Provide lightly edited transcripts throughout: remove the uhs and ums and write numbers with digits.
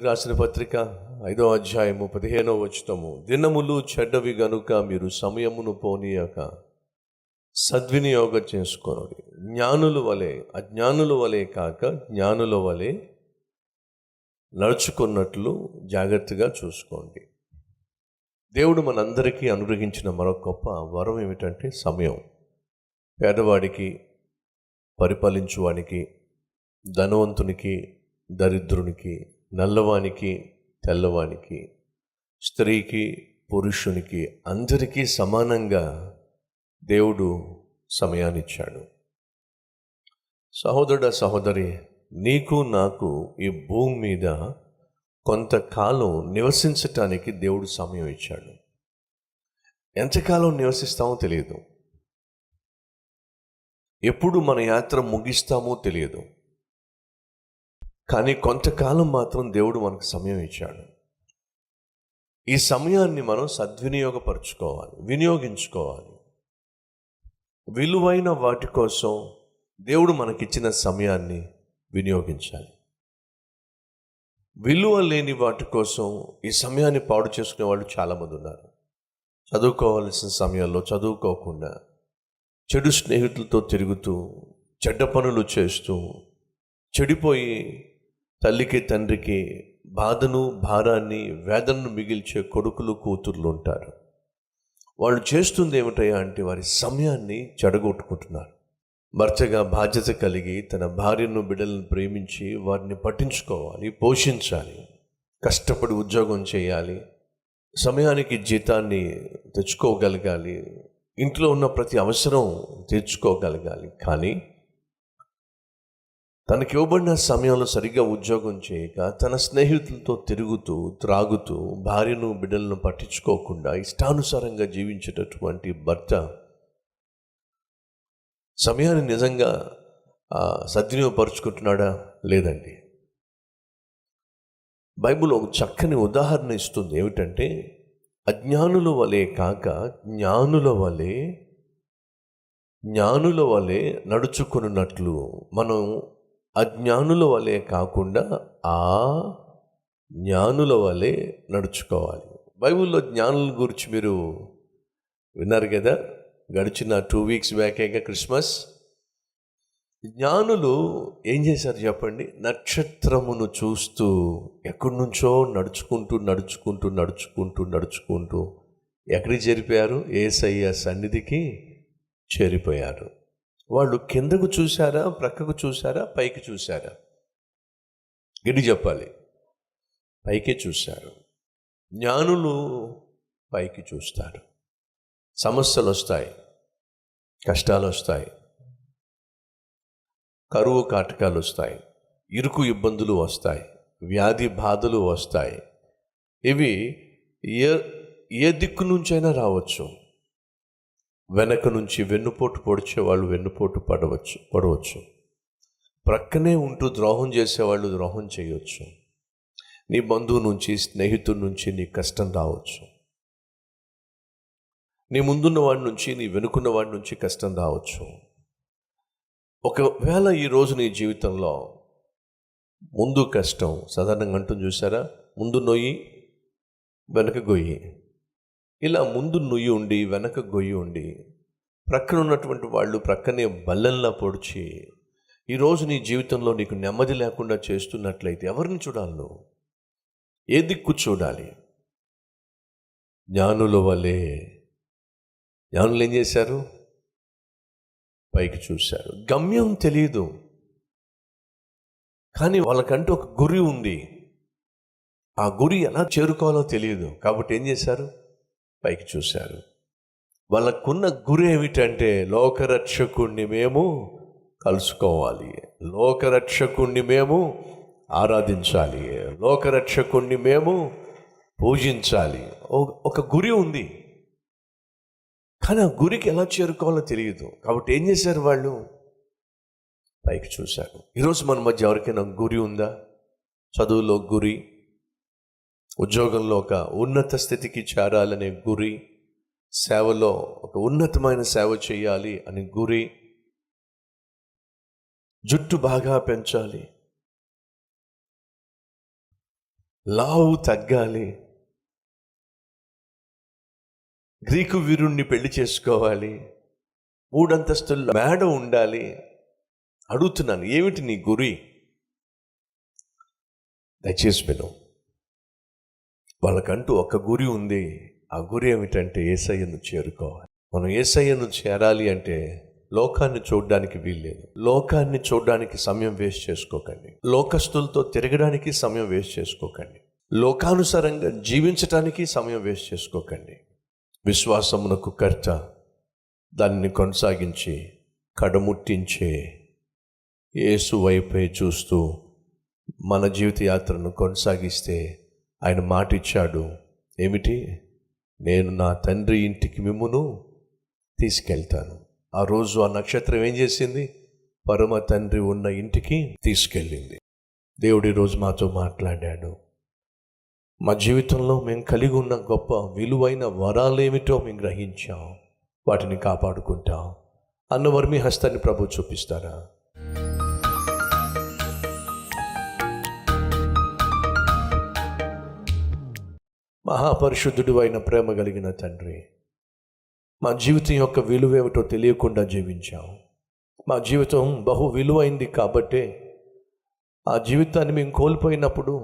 కొరింథీయులకు రాసిన పత్రిక 5వ అధ్యాయము 15వ వచనము. దినములు చెడ్డవి గనుక మీరు సమయమును పోనీయక సద్వినియోగం చేసుకోండి. జ్ఞానుల వలె అజ్ఞానుల వలె కాక జ్ఞానుల వలె నడుచుకున్నట్లు జాగ్రత్తగా చూసుకోండి. దేవుడు మనందరికీ అనుగ్రహించిన మరొక గొప్ప వరం ఏమిటంటే సమయం. పేదవాడికి, పరిపాలించువానికి, ధనవంతునికి, దరిద్రునికి, నల్లవానికి, తెల్లవానికి, స్త్రీకి, పురుషునికి అందరికీ సమానంగా దేవుడు సమయాన్ని ఇచ్చాడు. సహోదరుడా, సహోదరి, నీకు నాకు ఈ భూమి మీద కొంతకాలం నివసించటానికి దేవుడు సమయం ఇచ్చాడు. ఎంతకాలం నివసిస్తామో తెలియదు, ఎప్పుడు మన యాత్ర ముగిస్తామో తెలియదు. కానీ కొంతకాలం మాత్రం దేవుడు మనకు సమయం ఇచ్చాడు. ఈ సమయాన్ని మనం సద్వినియోగపరచుకోవాలి, వినియోగించుకోవాలి. విలువైన వాటి కోసం దేవుడు మనకిచ్చిన సమయాన్ని వినియోగించాలి. విలువ లేని వాటి కోసం ఈ సమయాన్ని పాడు చేసుకునే వాళ్ళు చాలామంది ఉన్నారు. చదువుకోవాల్సిన సమయాల్లో చదువుకోకుండా చెడు స్నేహితులతో తిరుగుతూ, చెడ్డ పనులు చేస్తూ, చెడిపోయి తల్లికి తండ్రికి బాధను, భారాన్ని, వేదనను మిగిల్చే కొడుకులు, కూతుర్లు ఉంటారు. వాళ్ళు చేస్తుంది ఏమిటయ్యా అంటే వారి సమయాన్ని చెడగొట్టుకుంటున్నారు. భర్తగా బాధ్యత కలిగి తన భార్యను, బిడ్డలను ప్రేమించి వారిని పట్టించుకోవాలి, పోషించాలి, కష్టపడి ఉద్యోగం చేయాలి, సమయానికి జీతాన్ని తెచ్చుకోగలగాలి, ఇంట్లో ఉన్న ప్రతి అవసరం తీర్చుకోగలగాలి. కానీ తనకి ఇవ్వబడిన సమయంలో సరిగ్గా ఉద్యోగం చేయక, తన స్నేహితులతో తిరుగుతూ, త్రాగుతూ, భార్యను, బిడ్డలను పట్టించుకోకుండా ఇష్టానుసారంగా జీవించేటటువంటి భర్త సమయాన్ని నిజంగా సద్వినియోగపరుచుకుంటున్నాడా? లేదండి. బైబిల్ ఒక చక్కని ఉదాహరణ ఇస్తుంది. ఏమిటంటే, అజ్ఞానుల వలె కాక జ్ఞానుల వలె నడుచుకున్నట్లు మనం అజ్ఞానుల వలె కాకుండా ఆ జ్ఞానుల వలె నడుచుకోవాలి. బైబిల్లో జ్ఞానుల గురించి మీరు విన్నారు కదా. గడిచిన 2 వీక్స్ బ్యాకేగా క్రిస్మస్. జ్ఞానులు ఏం చేశారు చెప్పండి? నక్షత్రమును చూస్తూ ఎక్కడి నుంచో నడుచుకుంటూ ఎక్కడికి చేరిపోయారు? యేసయ్య సన్నిధికి చేరిపోయారు. వాళ్ళు కిందకు చూశారా, ప్రక్కకు చూశారా, పైకి చూశారా? గడి చెప్పాలి. పైకే చూశారు. జ్ఞానులు పైకి చూస్తారు. సమస్యలు వస్తాయి, కష్టాలు వస్తాయి, కరువు కాటకాలు వస్తాయి, ఇరుకు ఇబ్బందులు వస్తాయి, వ్యాధి బాధలు వస్తాయి. ఇవి ఏ దిక్కు నుంచైనా రావచ్చు. వెనక నుంచి వెన్నుపోటు పొడిచే వాళ్ళు వెన్నుపోటు పడవచ్చు. ప్రక్కనే ఉంటూ ద్రోహం చేసేవాళ్ళు ద్రోహం చేయవచ్చు. నీ బంధువు నుంచి, స్నేహితుడి నుంచి నీ కష్టం రావచ్చు. నీ ముందున్న వాడి నుంచి, నీ వెనుకున్న వాడి నుంచి కష్టం రావచ్చు. ఒకవేళ ఈరోజు నీ జీవితంలో ముందు కష్టం, సాధారణంగా అంటుంది చూసారా, ముందు నొయ్యి వెనక గొయ్యి. ఇలా ముందు నుయ్యి ఉండి వెనక గొయ్యి ఉండి ప్రక్కన ఉన్నటువంటి వాళ్ళు ప్రక్కనే బల్లెల్లా పొడిచి ఈరోజు నీ జీవితంలో నీకు నెమ్మది లేకుండా చేస్తున్నట్లయితే ఎవరిని చూడాలి? నువ్వు ఏ దిక్కు చూడాలి? జ్ఞానుల వలె. జ్ఞానులు ఏం చేశారు? పైకి చూశారు. గమ్యం తెలియదు, కానీ వాళ్ళకంటూ ఒక గురి ఉంది. ఆ గురి ఎలా చేరుకోవాలో తెలియదు. కాబట్టి ఏం చేశారు? పైకి చూశారు. వాళ్ళకున్న గురి ఏమిటంటే, లోకరక్షకుణ్ణి మేము కలుసుకోవాలి, లోకరక్షకుణ్ణి మేము ఆరాధించాలి, లోకరక్షకుణ్ణి మేము పూజించాలి. ఒక గురి ఉంది, కానీ ఆ గురికి ఎలా చేరుకోవాలో తెలియదు. కాబట్టి ఏం చేశారు? వాళ్ళు పైకి చూశారు. ఈరోజు మన మధ్య ఎవరికైనా గురి ఉందా? చదువులో గురి, ఉద్యోగంలో ఒక ఉన్నత స్థితికి చేరాలనే గురి, సేవలో ఒక ఉన్నతమైన సేవ చేయాలి అని గురి, జుట్టు బాగా పెంచాలి, లావు తగ్గాలి, గ్రీకు వీరుణ్ణి పెళ్లి చేసుకోవాలి, 3 అంతస్తుల మేడ ఉండాలి. అడుగుతున్నాను, ఏమిటి నీ గురి? దయచేసి విను. వాళ్ళకంటూ ఒక గురి ఉంది. ఆ గురి ఏమిటంటే యేసయ్యను చేరుకోవాలి. మనం యేసయ్యను చేరాలి అంటే లోకాన్ని చూడడానికి వీల్లేదు. లోకాన్ని చూడడానికి సమయం వేస్ట్ చేసుకోకండి. లోకస్తులతో తిరగడానికి సమయం వేస్ట్ చేసుకోకండి. లోకానుసారంగా జీవించటానికి సమయం వేస్ట్ చేసుకోకండి. విశ్వాసమునకు కర్త, దానిని కొనసాగించి కడముట్టించే యేసు వైపే చూస్తూ మన జీవిత యాత్రను కొనసాగిస్తే ఆయన మాట ఇచ్చాడు. ఏమిటి? నేను నా తండ్రి ఇంటికి మిమ్మును తీసుకెళ్తాను. ఆ రోజు ఆ నక్షత్రం ఏం చేసింది? పరమ తండ్రి ఉన్న ఇంటికి తీసుకెళ్ళింది. దేవుడు ఈరోజు మాతో మాట్లాడాడు. మా జీవితంలో మేము కలిగి ఉన్న గొప్ప విలువైన వరాలేమిటో మేము గ్రహించాం, వాటిని కాపాడుకుంటాం. అన్నవారు మీ హస్తాన్ని ప్రభు చూపిస్తారా? మహాపరిశుద్ధుడు అయిన ప్రేమ కలిగిన తండ్రి, మా జీవితం యొక్క విలువేమిటో తెలియకుండా జీవించాం. మా జీవితం బహు విలువైంది కాబట్టే ఆ జీవితాన్ని మేము కోల్పోయినప్పుడు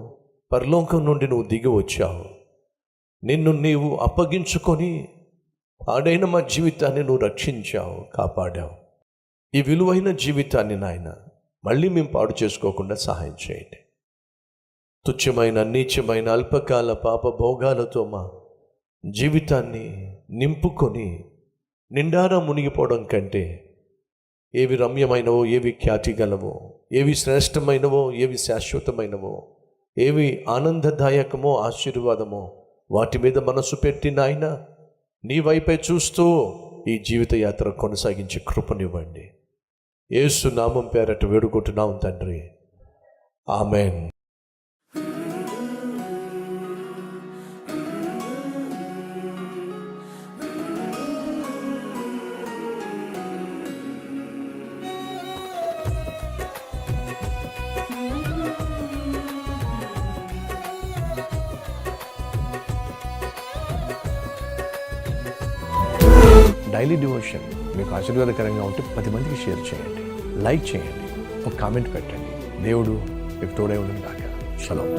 పరలోకం నుండి నువ్వు దిగి వచ్చావు. నిన్ను నీవు అప్పగించుకొని పాడైన మా జీవితాన్ని నువ్వు రక్షించావు, కాపాడావు. ఈ విలువైన జీవితాన్ని నాయన మళ్ళీ మేము పాడు చేసుకోకుండా సహాయం చేయండి. తుచ్చమైన, నీచమైన, అల్పకాల పాప భోగాలతో మా జీవితాన్ని నింపుకొని నిండారా మునిగిపోవడం కంటే ఏవి రమ్యమైనవో, ఏవి ఖ్యాతి గలవో, ఏవి శ్రేష్టమైనవో, ఏవి శాశ్వతమైనవో, ఏవి ఆనందదాయకమో, ఆశీర్వాదమో వాటి మీద మనసు పెట్టి నాయన నీ వైపే చూస్తూ ఈ జీవిత యాత్ర కొనసాగించే కృపనివ్వండి. యేసు నామం పేరట వేడుకుంటున్నాం తండ్రి, ఆమెన్. డైలీ డివోషన్ మీకు ఆశీర్వాదకరంగా ఉంటే 10 మందికి షేర్ చేయండి, లైక్ చేయండి, ఒక కామెంట్ పెట్టండి. దేవుడు మీకు తోడై ఉండును గాక. షలోమ్.